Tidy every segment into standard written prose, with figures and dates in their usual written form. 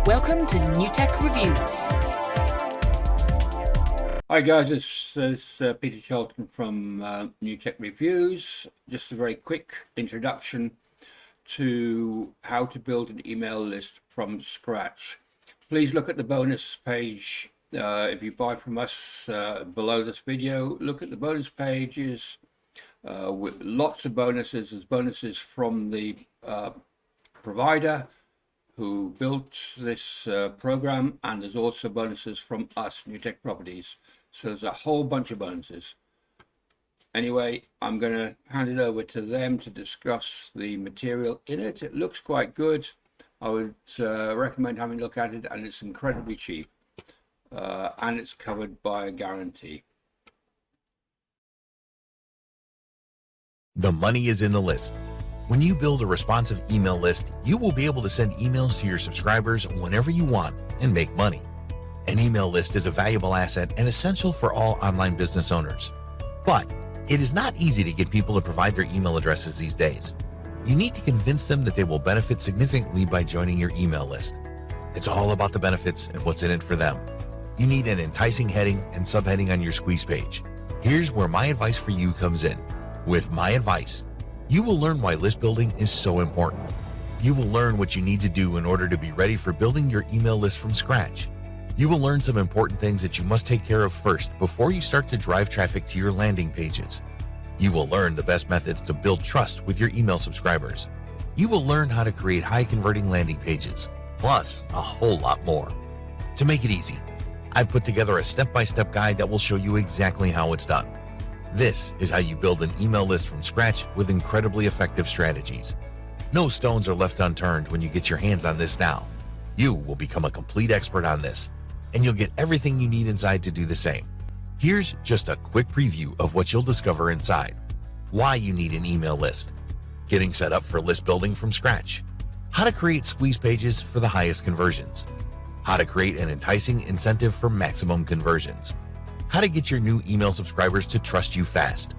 Welcome to New Tech Reviews. Hi guys, this is Peter Charlton from New Tech Reviews. Just a very quick introduction to how to build an email list from scratch. Please look at the bonus page if you buy from us below this video. Look at the bonus pages with lots of bonuses. There's bonuses from the provider who built this program, and there's also bonuses from us, New Tech Properties. So there's a whole bunch of bonuses. Anyway, I'm going to hand it over to them to discuss the material in it. It looks quite good. I would recommend having a look at it, and it's incredibly cheap, and it's covered by a guarantee. The money is in the list. When you build a responsive email list, you will be able to send emails to your subscribers whenever you want and make money. An email list is a valuable asset and essential for all online business owners. But it is not easy to get people to provide their email addresses these days. You need to convince them that they will benefit significantly by joining your email list. It's all about the benefits and what's in it for them. You need an enticing heading and subheading on your squeeze page. Here's where my advice for you comes in. With my advice, you will learn why list building is so important. You will learn what you need to do in order to be ready for building your email list from scratch. You will learn some important things that you must take care of first before you start to drive traffic to your landing pages. You will learn the best methods to build trust with your email subscribers. You will learn how to create high-converting landing pages, plus a whole lot more. To make it easy, I've put together a step-by-step guide that will show you exactly how it's done. This is how you build an email list from scratch with incredibly effective strategies. No stones are left unturned when you get your hands on this now. You will become a complete expert on this, and you'll get everything you need inside to do the same. Here's just a quick preview of what you'll discover inside. Why you need an email list. Getting set up for list building from scratch. How to create squeeze pages for the highest conversions. How to create an enticing incentive for maximum conversions. How to get your new email subscribers to trust you fast.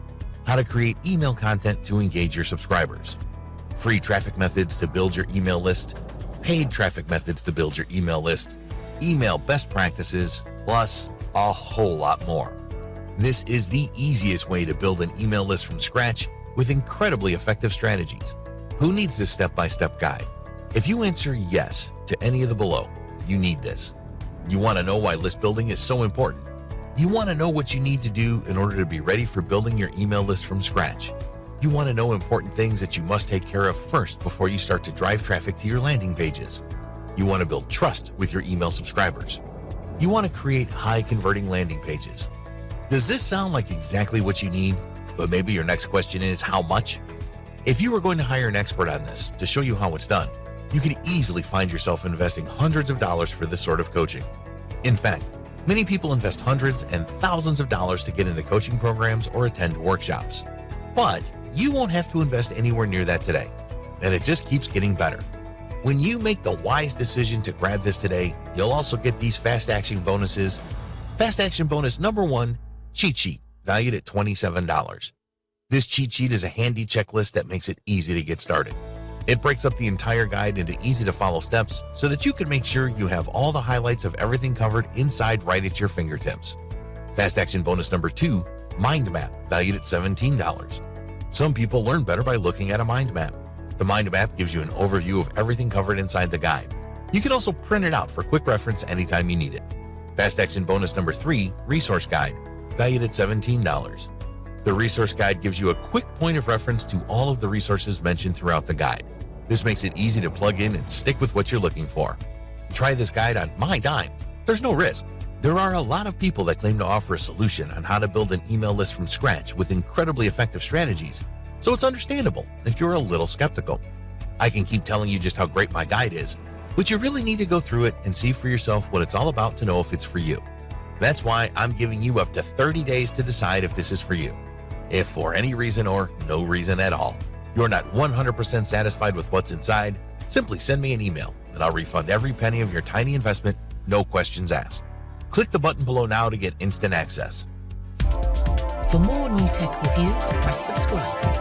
How to create email content to engage your subscribers. Free traffic methods to build your email list. Paid traffic methods to build your email list. Email best practices, plus a whole lot more. This is the easiest way to build an email list from scratch with incredibly effective strategies. Who needs this step-by-step guide? If you answer yes to any of the below, you need this. You want to know why list building is so important. You want to know what you need to do in order to be ready for building your email list from scratch. You want to know important things that you must take care of first before you start to drive traffic to your landing pages. You want to build trust with your email subscribers. You want to create high-converting landing pages. Does this sound like exactly what you need? But maybe your next question is, how much? If you were going to hire an expert on this to show you how it's done, you could easily find yourself investing hundreds of dollars for this sort of coaching. In fact, many people invest hundreds and thousands of dollars to get into coaching programs or attend workshops. But you won't have to invest anywhere near that today, and it just keeps getting better. When you make the wise decision to grab this today, you'll also get these fast action bonuses. Fast action bonus number 1, cheat sheet, valued at $27. This cheat sheet is a handy checklist that makes it easy to get started. It breaks up the entire guide into easy-to-follow steps so that you can make sure you have all the highlights of everything covered inside right at your fingertips. Fast action bonus number 2, mind map, valued at $17. Some people learn better by looking at a mind map. The mind map gives you an overview of everything covered inside the guide. You can also print it out for quick reference anytime you need it. Fast action bonus number 3, resource guide, valued at $17. The resource guide gives you a quick point of reference to all of the resources mentioned throughout the guide. This makes it easy to plug in and stick with what you're looking for. Try this guide on my dime. There's no risk. There are a lot of people that claim to offer a solution on how to build an email list from scratch with incredibly effective strategies, so it's understandable if you're a little skeptical. I can keep telling you just how great my guide is, but you really need to go through it and see for yourself what it's all about to know if it's for you. That's why I'm giving you up to 30 days to decide if this is for you. If for any reason or no reason at all, you're not 100% satisfied with what's inside, simply send me an email and I'll refund every penny of your tiny investment, no questions asked. Click the button below now to get instant access. For more new tech reviews, press subscribe.